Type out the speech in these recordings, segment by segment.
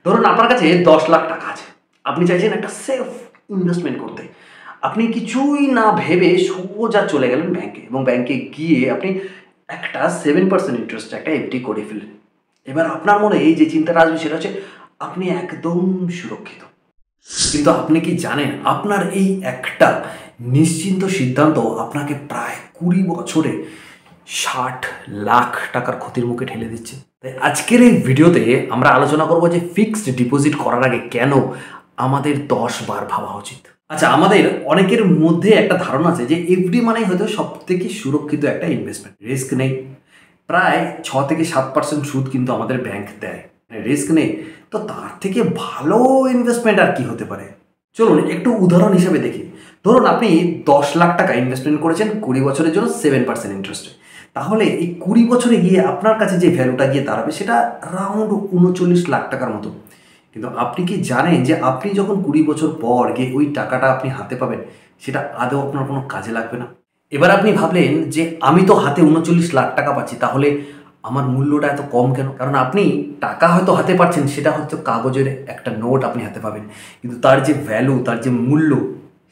ধরুন আপনার কাছে 10 লাখ টাকা আছে, আপনি চাইছেন একটা সেফ ইনভেস্টমেন্ট করতে। আপনি কিছুই না ভেবে সোজা চলে গেলেন ব্যাংকে এবং ব্যাংকে গিয়ে আপনি একটা 7% ইন্টারেস্ট একটা এফডি করে ফেললেন। এবার আপনার মনে এই যে চিন্তাটা আসবে সেটা হচ্ছে আপনি একদম সুরক্ষিত। কিন্তু আপনি কি জানেন আপনার এই একটা নিশ্চিন্ত সিদ্ধান্ত আপনাকে প্রায় 20 বছরে 60 লাখ টাকার ক্ষতির মুখে ঠেলে দিচ্ছে। তাই আজকের এই ভিডিওতে আমরা আলোচনা করব যে ফিক্সড ডিপোজিট করার আগে কেন আমাদের 10 বার ভাবা উচিত। আচ্ছা, আমাদের অনেকের মধ্যে একটা ধারণা আছে যে এফডি মানে হয়তো সব থেকে সুরক্ষিত একটা ইনভেস্টমেন্ট, রিস্ক নেই। প্রায় 6 থেকে 7% সুদ কিন্তু আমাদের ব্যাংক দেয়, রিস্ক নেই। তো তার থেকে ভালো ইনভেস্টমেন্ট আর কি হতে পারে? চলুন একটু উদাহরণ হিসেবে দেখি। ধরুন আপনি 10 লাখ টাকা ইনভেস্টমেন্ট করেছেন 20 বছরের জন্য 7% ইন্টারেস্টে। তাহলে এই 20 বছরে গিয়ে আপনার কাছে যে ভ্যালুটা গিয়ে দাঁড়াবে সেটা অ্যারাউন্ড 39 লাখ টাকার মতো। কিন্তু আপনি কি জানেন যে আপনি যখন 20 বছর পর গিয়ে ওই টাকাটা আপনি হাতে পাবেন সেটা আদৌ আপনার কোনো কাজে লাগবে না। এবার আপনি ভাবলেন যে আমি তো হাতে 39 লাখ টাকা পাচ্ছি, তাহলে আমার মূল্যটা এত কম কেন? কারণ আপনি টাকা হয়তো হাতে পাচ্ছেন, সেটা হয়তো কাগজের একটা নোট আপনি হাতে পাবেন, কিন্তু তার যে ভ্যালু, তার যে মূল্য,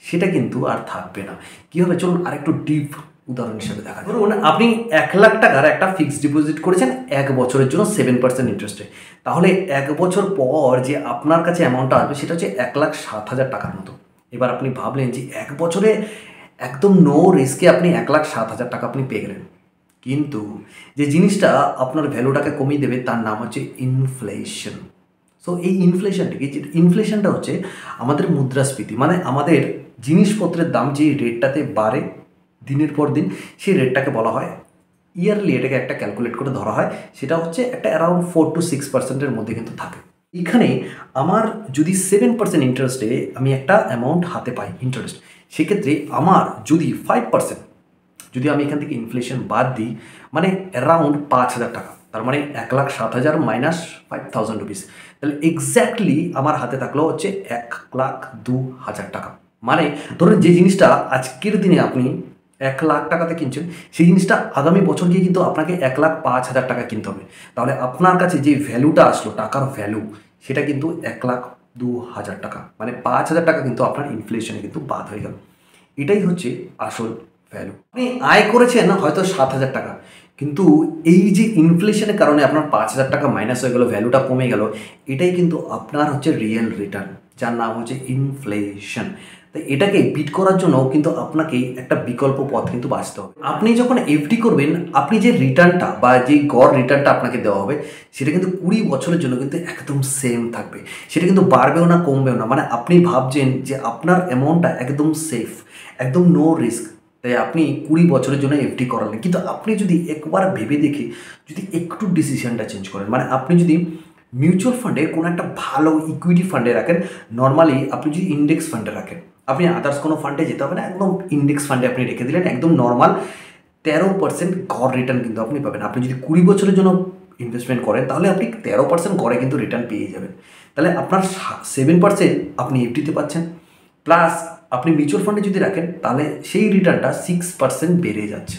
সেটা কিন্তু আর থাকবে না। কী হবে চলুন আরেকটু ডিপ উদাহরণ হিসেবে দেখা। ধরুন আপনি 1 লাখ টাকার একটা ফিক্সড ডিপোজিট করেছেন 1 বছরের জন্য 7% ইন্টারেস্টে। তাহলে 1 বছর পর যে আপনার কাছে অ্যামাউন্টটা আসবে সেটা হচ্ছে 1,07,000 টাকার মতো। এবার আপনি ভাবলেন যে 1 বছরে একদম নো রিস্কে আপনি 1,07,000 টাকা আপনি পেয়ে গেলেন। কিন্তু যে জিনিসটা আপনার ভ্যালুটাকে কমিয়ে দেবে তার নাম হচ্ছে ইনফ্লেশন। সো এই ইনফ্লেশনটা কি? ইনফ্লেশনটা হচ্ছে আমাদের মুদ্রাস্ফীতি, মানে আমাদের জিনিসপত্রের দাম যে রেটটাতে বাড়ে দিনের পর দিন, সেই রেটটাকে বলা হয় ইয়ারলি। এটাকে একটা ক্যালকুলেট করে ধরা হয়, সেটা হচ্ছে একটা অ্যারাউন্ড 4 to 6%-এর মধ্যে কিন্তু থাকে। এখানে আমার যদি 7% ইন্টারেস্টে আমি একটা অ্যামাউন্ট হাতে পাই ইন্টারেস্ট, সেক্ষেত্রে আমার যদি 5%, যদি আমি এখান থেকে ইনফ্লেশন বাদ দিই, মানে অ্যারাউন্ড 5,000 টাকা, তার মানে 1,07,000 মাইনাস 5,000 রুপিস, তাহলে এক্স্যাক্টলি আমার হাতে থাকলো হচ্ছে 1,02,000 টাকা। মানে ধরুন যে জিনিসটা আজকের দিনে আপনি 1,00,000 টাকাতে কিনছেন, সেই জিনিসটা আগামী বছর গিয়ে কিন্তু আপনাকে 1,05,000 টাকা কিনতে হবে। তাহলে আপনার কাছে যে ভ্যালুটা আসলো, টাকার ভ্যালু, সেটা কিন্তু 1,02,000 টাকা, মানে 5,000 টাকা কিন্তু আপনার ইনফ্লেশনে কিন্তু বাদ হয়ে গেল। এটাই হচ্ছে আসল ভ্যালু। আপনি আয় করেছেন হয়তো 7,000 টাকা, কিন্তু এই যে ইনফ্লেশনের কারণে আপনার 5,000 টাকা মাইনাস হয়ে গেল, ভ্যালুটা কমে গেল, এটাই কিন্তু আপনার হচ্ছে রিয়েল রিটার্ন, যার নাম হচ্ছে ইনফ্লেশন। তাই এটাকে বিট করার জন্য কিন্তু আপনাকে একটা বিকল্প পথ কিন্তু বাঁচতে হবে। আপনি যখন এফডি করবেন, আপনি যে রিটার্নটা বা যে গড় রিটার্নটা আপনাকে দেওয়া হবে, সেটা কিন্তু 20 বছরের জন্য কিন্তু একদম সেম থাকবে। সেটা কিন্তু বাড়বেও না, কমবেও না। মানে আপনি ভাবছেন যে আপনার অ্যামাউন্টটা একদম সেফ, একদম নো রিস্ক, তাই আপনি 20 বছরের জন্য এফডি করালেন। কিন্তু আপনি যদি একবার ভেবে দেখে যদি একটু ডিসিশনটা চেঞ্জ করেন, মানে আপনি যদি মিউচুয়াল ফান্ডে কোনো একটা ভালো ইকুইটি ফান্ডে রাখেন, নর্মালি আপনি যদি ইন্ডেক্স ফান্ডে রাখেন, আপনি আদার্স কোনো ফান্ডে যেতে হবে না, একদম ইন্ডেক্স ফান্ডে আপনি রেখে দিলেন, একদম নর্মাল 13% গড় রিটার্ন কিন্তু আপনি পাবেন। আপনি যদি 20 বছরের জন্য ইনভেস্টমেন্ট করেন, তাহলে আপনি 13% গড়ে কিন্তু রিটার্ন পেয়ে যাবেন। তাহলে আপনার 7% আপনি এফডিতে পাচ্ছেন, প্লাস আপনি মিউচুয়াল ফান্ডে যদি রাখেন, তাহলে সেই রিটার্নটা 6% বেড়ে যাচ্ছে।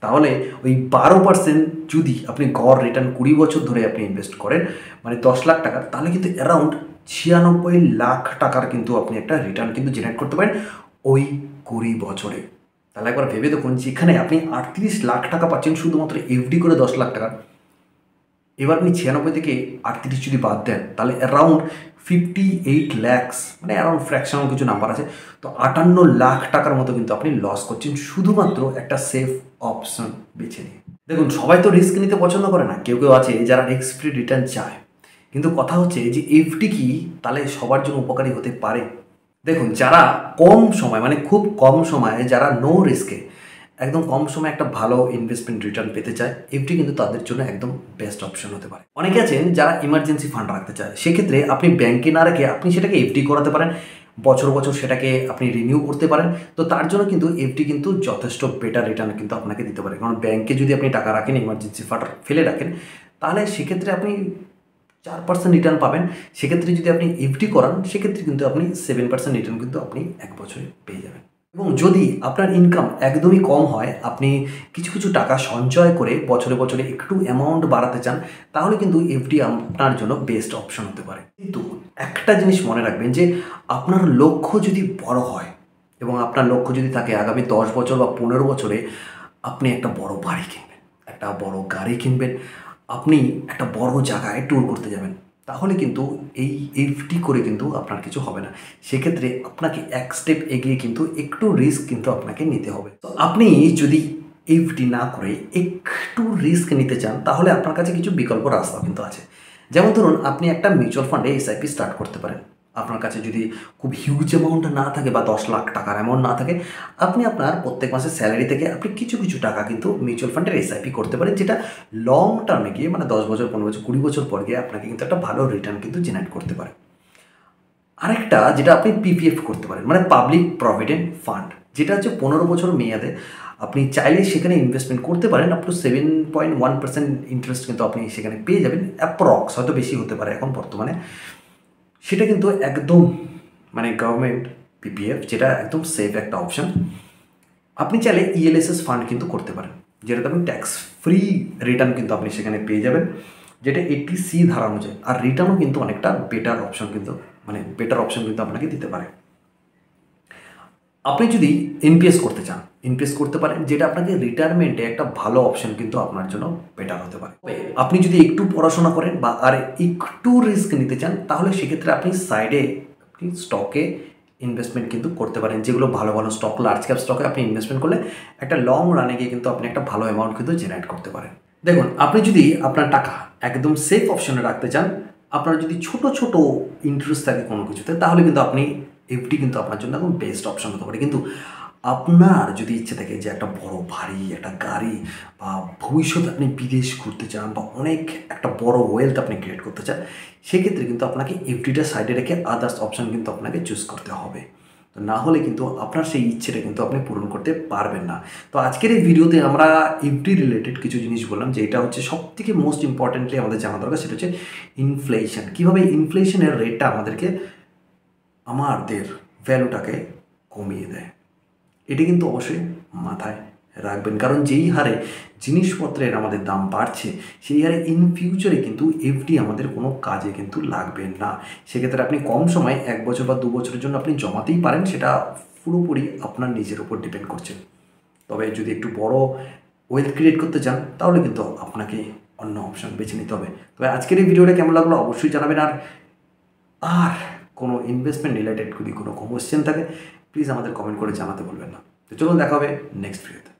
তাহলে ওই 12% যদি আপনি গড় রিটার্ন 20 বছর ধরে আপনি ইনভেস্ট করেন, মানে 10 লাখ টাকা, তাহলে কিন্তু অ্যারাউন্ড 96 লাখ টাকার কিন্তু আপনি একটা রিটার্ন কিন্তু জেনারেট করতে পারেন ওই 20 বছরে। তাহলে একবার ভেবে দেখুন, যেখানে আপনি 38 লাখ টাকা পাচ্ছেন শুধুমাত্র এফডি করে 10 লাখ টাকা, এবার আপনি 96 থেকে 38 যদি বাদ দেন, তাহলে অ্যারাউন্ড 58 ল্যাক্স, মানে অ্যারাউন্ড ফ্র্যাকশনাল কিছু নাম্বার আছে, তো 58 লাখ টাকার মতো কিন্তু আপনি লস করছেন শুধুমাত্র একটা সেফ অপশন বেছে নিয়ে। দেখুন, সবাই তো রিস্ক নিতে পছন্দ করে না, কেউ কেউ আছে যারা রিস্ক ফ্রি রিটার্ন চায়। কিন্তু কথা হচ্ছে যে এফডি কি তাহলে সবার জন্য উপকারী হতে পারে? দেখুন, যারা কম সময়, মানে খুব কম সময়ে, যারা নো রিস্কে একদম কম সময়ে একটা ভালো ইনভেস্টমেন্ট রিটার্ন পেতে চায়, এফডি কিন্তু তাদের জন্য একদম বেস্ট অপশন হতে পারে। অনেকে আছেন যারা ইমার্জেন্সি ফান্ড রাখতে চায়, সেক্ষেত্রে আপনি ব্যাংকে না রেখে আপনি সেটাকে এফডি করাতে পারেন, বছর বছর সেটাকে আপনি রিনিউ করতে পারেন। তো তার জন্য কিন্তু এফডি কিন্তু যথেষ্ট বেটার রিটার্ন কিন্তু আপনাকে দিতে পারে। কারণ ব্যাংকে যদি আপনি টাকা রাখেন, ইমার্জেন্সি ফান্ড ফেলে রাখেন, তাহলে সেক্ষেত্রে আপনি 4% রিটার্ন পাবেন। সেক্ষেত্রে যদি আপনি এফডি করান, সেক্ষেত্রে কিন্তু আপনি 7% রিটার্ন কিন্তু আপনি 1 বছরে পেয়ে যাবেন। এবং যদি আপনার ইনকাম একদমই কম হয়, আপনি কিছু কিছু টাকা সঞ্চয় করে বছরে বছরে একটু অ্যামাউন্ট বাড়াতে চান, তাহলে কিন্তু এফডি আপনার জন্য বেস্ট অপশন হতে পারে। কিন্তু একটা জিনিস মনে রাখবেন যে আপনার লক্ষ্য যদি বড় হয় এবং আপনার লক্ষ্য যদি থাকে আগামী 10 বছর বা 15 বছরে আপনি একটা বড় বাড়ি কিনবেন, একটা বড় গাড়ি কিনবেন, আপনি একটা বড় জায়গায় ট্যুর করতে যাবেন, তাহলে কিন্তু এই এফডি করে কিন্তু আপনার কিছু হবে না। সেক্ষেত্রে আপনাকে এক স্টেপ এগিয়ে কিন্তু একটু রিস্ক কিন্তু আপনাকে নিতে হবে। তো আপনি যদি এফডি না করে একটু রিস্ক নিতে চান, তাহলে আপনার কাছে কিছু বিকল্প রাস্তা কিন্তু আছে। যেমন ধরুন, আপনি একটা মিউচুয়াল ফান্ডে এসআইপি স্টার্ট করতে পারেন। আপনার কাছে যদি খুব হিউজ অ্যামাউন্ট না থাকে বা 10 লাখ টাকার অ্যামাউন্ট না থাকে, আপনি আপনার প্রত্যেক মাসের স্যালারি থেকে আপনি কিছু কিছু টাকা কিন্তু মিউচুয়াল ফান্ডের এসআইপি করতে পারেন, যেটা লং টার্মে গিয়ে মানে 10 বছর, 15 বছর, 20 বছর পর গিয়ে আপনাকে কিন্তু একটা ভালো রিটার্ন কিন্তু জেনারেট করতে পারে। আরেকটা যেটা আপনি পিপিএফ করতে পারেন, মানে পাবলিক প্রভিডেন্ট ফান্ড, যেটা হচ্ছে 15 বছর মেয়াদে আপনি চাইলে সেখানে ইনভেস্টমেন্ট করতে পারেন। আপ টু 7.1% ইন্টারেস্ট কিন্তু আপনি সেখানে পেয়ে যাবেন, অ্যাপ্রক্স, হয়তো বেশি হতে পারে এখন বর্তমানে। সেটা কিন্তু একদম মানে গভর্নমেন্ট পিপিএফ, যেটা একদম সেফ একটা অপশান। আপনি চাইলে ইএলএসএস ফান্ড কিন্তু করতে পারেন, যেটাতে আপনি ট্যাক্স ফ্রি রিটার্ন কিন্তু আপনি সেখানে পেয়ে যাবেন, যেটা 80C ধারা অনুযায়ী। আর রিটার্নও কিন্তু অনেকটা বেটার অপশন কিন্তু বেটার অপশন কিন্তু আপনাকে দিতে পারে। আপনি যদি এনপিএস করতে চান, এনপিএস করতে পারেন, যেটা আপনাকে রিটায়ারমেন্টে একটা ভালো অপশন কিন্তু আপনার জন্য বেটার হতে পারে। আপনি যদি একটু পড়াশোনা করেন বা আর একটু রিস্ক নিতে চান, তাহলে সেক্ষেত্রে আপনি সাইডে আপনি স্টকে ইনভেস্টমেন্ট কিন্তু করতে পারেন, যেগুলো ভালো ভালো স্টক, লার্জ ক্যাপ স্টকে আপনি ইনভেস্টমেন্ট করলে একটা লং রানে গিয়ে কিন্তু আপনি একটা ভালো অ্যামাউন্ট কিন্তু জেনারেট করতে পারেন। দেখুন, আপনি যদি আপনার টাকা একদম সেফ অপশনে রাখতে চান, আপনার যদি ছোট ছোট ইন্টারেস্ট থাকে কোনো কিছুতে, তাহলে কিন্তু আপনি এফডি কিন্তু আপনার জন্য এখন বেস্ট অপশন হতে পারে। কিন্তু আপনার যদি ইচ্ছে থাকে যে একটা বড় ভারী একটা গাড়ি বা ভবিষ্যতে আপনি বিদেশ ঘুরতে চান বা অনেক একটা বড় ওয়েলথ আপনি ক্রিয়েট করতে চান, সেক্ষেত্রে কিন্তু আপনাকে এফডিটা সাইডে রেখে আদার্স অপশন কিন্তু আপনাকে চুজ করতে হবে। তো না হলে কিন্তু আপনার সেই ইচ্ছেটা কিন্তু আপনি পূরণ করতে পারবেন না। তো আজকের এই ভিডিওতে আমরা এফডি রিলেটেড কিছু জিনিস বললাম, যে এটা হচ্ছে সবথেকে মোস্ট ইম্পর্টেন্টলি আমাদের জানা দরকার, সেটা হচ্ছে ইনফ্লেশন। কীভাবে ইনফ্লেশনের রেটটা আমাদেরকে আমাদের ভ্যালুটাকে কমিয়ে দেয়, এটি কিন্তু অবশ্যই মাথায় রাখবেন। কারণ যেই হারে জিনিসপত্রের আমাদের দাম বাড়ছে, সেই হারে ইন ফিউচারে কিন্তু এফডি আমাদের কোনো কাজে কিন্তু লাগবে না। সেক্ষেত্রে আপনি কম সময় 1 বছর বা 2 বছরের জন্য আপনি জমাতেই পারেন, সেটা পুরোপুরি আপনার নিজের উপর ডিপেন্ড করছে। তবে যদি একটু বড় ওয়েলথ ক্রিয়েট করতে চান, তাহলে কিন্তু আপনাকে অন্য অপশান বেছে নিতে হবে। তবে আজকের এই ভিডিওটা কেমন লাগলো অবশ্যই জানাবেন। আর কোনো ইনভেস্টমেন্ট রিলেটেড যদি কোনো কোয়েশ্চেন থাকে, প্লিজ আমাদের কমেন্ট করে জানাতে বলবেন না। তো চলুন, দেখা হবে নেক্সট ভিডিওতে।